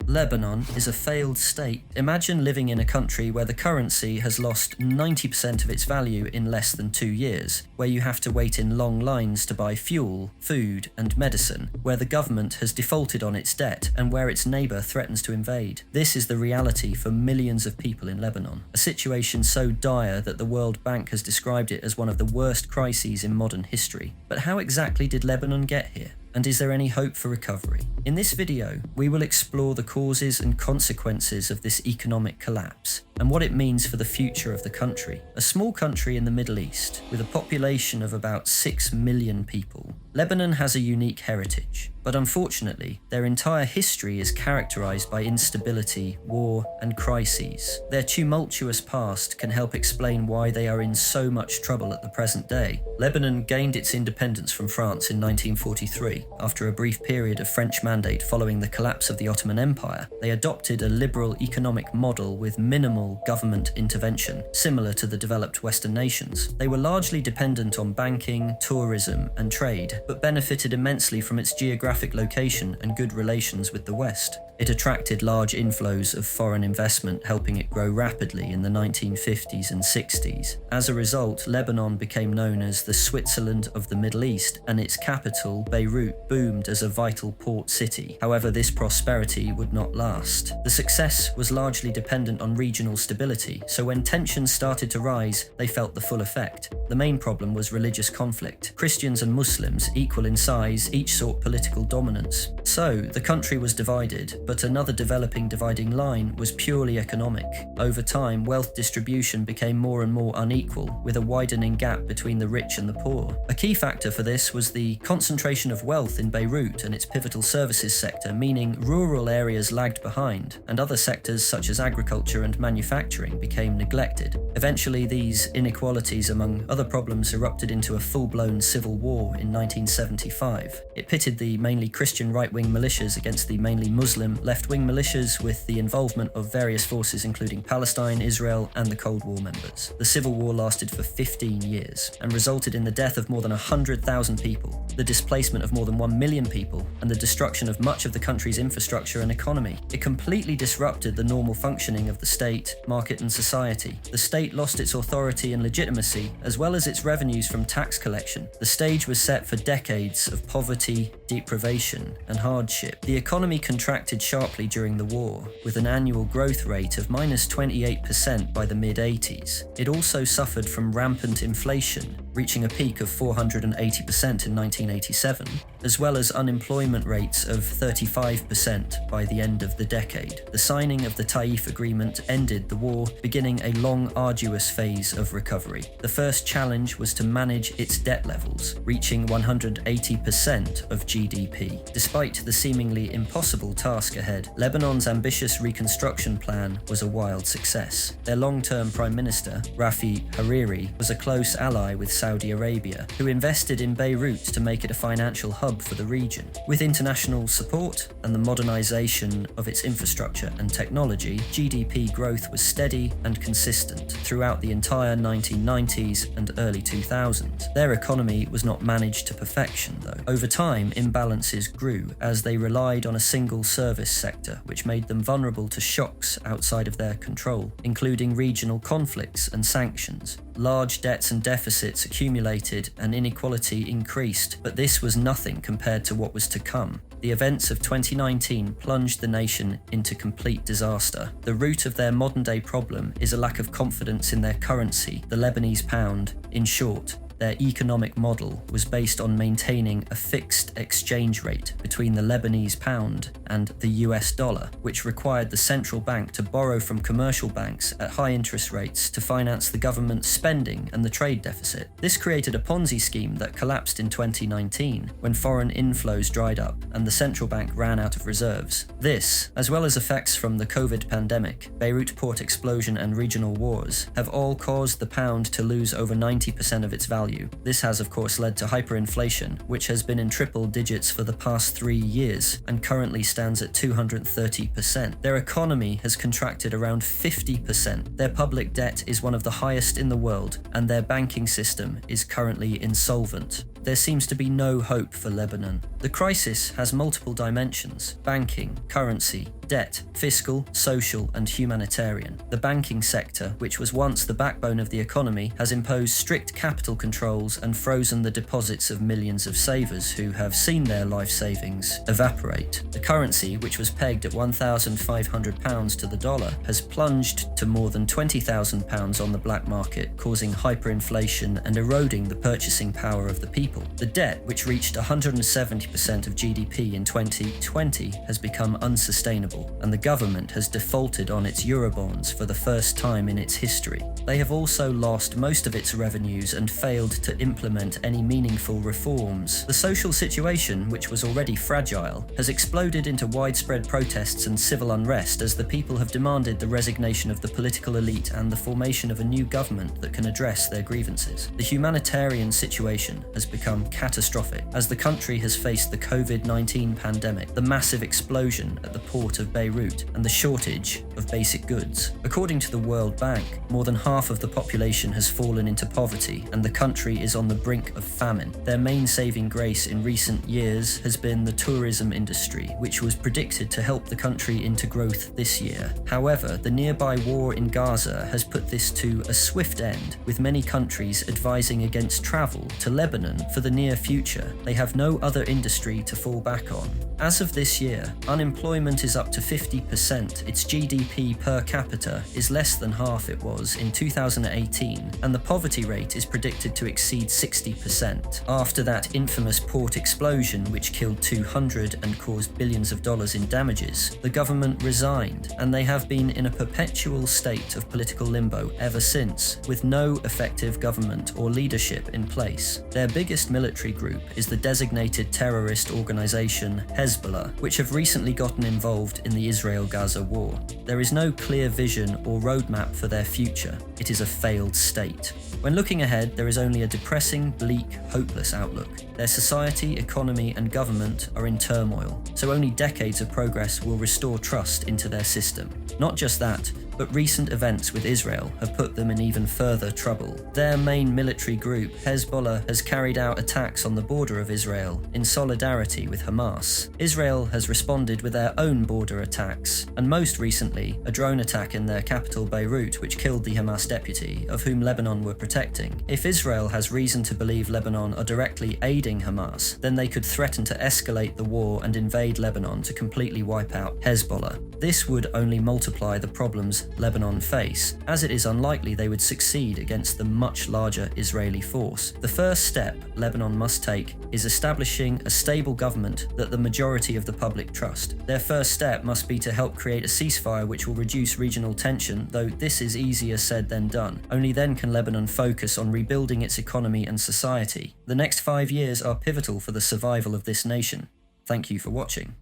Lebanon is a failed state. Imagine living in a country where the currency has lost 90% of its value in less than 2 years, where you have to wait in long lines to buy fuel, food, and medicine, where the government has defaulted on its debt, and where its neighbour threatens to invade. This is the reality for millions of people in Lebanon, a situation so dire that the World Bank has described it as one of the worst crises in modern history. But how exactly did Lebanon get here? And is there any hope for recovery? In this video, we will explore the causes and consequences of this economic collapse and what it means for the future of the country. A small country in the Middle East with a population of about 6 million people, Lebanon has a unique heritage, but unfortunately, their entire history is characterized by instability, war, and crises. Their tumultuous past can help explain why they are in so much trouble at the present day. Lebanon gained its independence from France in 1943. After a brief period of French mandate following the collapse of the Ottoman Empire, they adopted a liberal economic model with minimal government intervention, similar to the developed Western nations. They were largely dependent on banking, tourism, and trade, but benefited immensely from its geographic location and good relations with the West. It attracted large inflows of foreign investment, helping it grow rapidly in the 1950s and 60s. As a result, Lebanon became known as the Switzerland of the Middle East, and its capital, Beirut, boomed as a vital port city. However, this prosperity would not last. The success was largely dependent on regional stability, so when tensions started to rise, they felt the full effect. The main problem was religious conflict. Christians and Muslims, equal in size, each sought political dominance. So, the country was divided, but another developing dividing line was purely economic. Over time, wealth distribution became more and more unequal, with a widening gap between the rich and the poor. A key factor for this was the concentration of wealth in Beirut and its pivotal services sector, meaning rural areas lagged behind, and other sectors such as agriculture and manufacturing became neglected. Eventually, these inequalities, among other problems, erupted into a full-blown civil war in 1975. It pitted the mainly Christian right-wing militias against the mainly Muslim left-wing militias, with the involvement of various forces including Palestine, Israel, and the Cold War members. The civil war lasted for 15 years and resulted in the death of more than 100,000 people, the displacement of more than 1 million people, and the destruction of much of the country's infrastructure and economy. It completely disrupted the normal functioning of the state, market, and society. The state lost its authority and legitimacy, as well as its revenues from tax collection. The stage was set for decades of poverty, deprivation, and hardship. The economy contracted sharply during the war, with an annual growth rate of -28% by the mid-80s. It also suffered from rampant inflation, reaching a peak of 480% in 1987, as well as unemployment rates of 35% by the end of the decade. The signing of the Taif Agreement ended the war, beginning a long, arduous phase of recovery. The first challenge was to manage its debt levels, reaching 180% of GDP. Despite the seemingly impossible task ahead, Lebanon's ambitious reconstruction plan was a wild success. Their long-term Prime Minister, Rafi Hariri, was a close ally with Saudi Arabia, who invested in Beirut to make it a financial hub for the region. With international support and the modernization of its infrastructure and technology, GDP growth was steady and consistent throughout the entire 1990s and early 2000s. Their economy was not managed to perfection, though. Over time, imbalances grew as they relied on a single service sector, which made them vulnerable to shocks outside of their control, including regional conflicts and sanctions. Large debts and deficits accumulated and inequality increased, but this was nothing compared to what was to come. The events of 2019 plunged the nation into complete disaster. The root of their modern-day problem is a lack of confidence in their currency, the Lebanese pound. In short, their economic model was based on maintaining a fixed exchange rate between the Lebanese pound and the US dollar, which required the central bank to borrow from commercial banks at high interest rates to finance the government's spending and the trade deficit. This created a Ponzi scheme that collapsed in 2019 when foreign inflows dried up and the central bank ran out of reserves. This, as well as effects from the COVID pandemic, Beirut port explosion, and regional wars, have all caused the pound to lose over 90% of its value. This has of course led to hyperinflation, which has been in triple digits for the past 3 years and currently stands at 230%. Their economy has contracted around 50%. Their public debt is one of the highest in the world, and their banking system is currently insolvent. there seems to be no hope for Lebanon. The crisis has multiple dimensions: banking, currency, debt, fiscal, social, and humanitarian. The banking sector, which was once the backbone of the economy, has imposed strict capital controls and frozen the deposits of millions of savers who have seen their life savings evaporate. The currency, which was pegged at £1,500 to the dollar, has plunged to more than £20,000 on the black market, causing hyperinflation and eroding the purchasing power of the people. The debt, which reached 170% of GDP in 2020, has become unsustainable, and the government has defaulted on its Eurobonds for the first time in its history. They have also lost most of its revenues and failed to implement any meaningful reforms. The social situation, which was already fragile, has exploded into widespread protests and civil unrest as the people have demanded the resignation of the political elite and the formation of a new government that can address their grievances. The humanitarian situation has become catastrophic as the country has faced the COVID-19 pandemic, the massive explosion at the port of Beirut, and the shortage of basic goods. According to the World Bank, more than half of the population has fallen into poverty, and the country is on the brink of famine. Their main saving grace in recent years has been the tourism industry, which was predicted to help the country into growth this year. However, the nearby war in Gaza has put this to a swift end, with many countries advising against travel to Lebanon for the near future. They have no other industry to fall back on. As of this year, unemployment is up to 50%, its GDP per capita is less than half it was in 2018, and the poverty rate is predicted to exceed 60%. After that infamous port explosion which killed 200 and caused billions of dollars in damages, the government resigned, and they have been in a perpetual state of political limbo ever since, with no effective government or leadership in place. Their biggest military group is the designated terrorist organization Hezbollah, which have recently gotten involved in the Israel-Gaza war. There is no clear vision or roadmap for their future. It is a failed state. When looking ahead, there is only a depressing, bleak, hopeless outlook. Their society, economy, and government are in turmoil, so only decades of progress will restore trust into their system. Not just that, but recent events with Israel have put them in even further trouble. Their main military group, Hezbollah, has carried out attacks on the border of Israel in solidarity with Hamas. Israel has responded with their own border attacks, and most recently, a drone attack in their capital Beirut which killed the Hamas deputy, of whom Lebanon were protecting. If Israel has reason to believe Lebanon are directly aiding Hamas, then they could threaten to escalate the war and invade Lebanon to completely wipe out Hezbollah. This would only multiply the problems Lebanon face, as it is unlikely they would succeed against the much larger Israeli force. The first step Lebanon must take is establishing a stable government that the majority of the public trust. Their first step must be to help create a ceasefire which will reduce regional tension, though this is easier said than done. Only then can Lebanon focus on rebuilding its economy and society. The next 5 years are pivotal for the survival of this nation. Thank you for watching.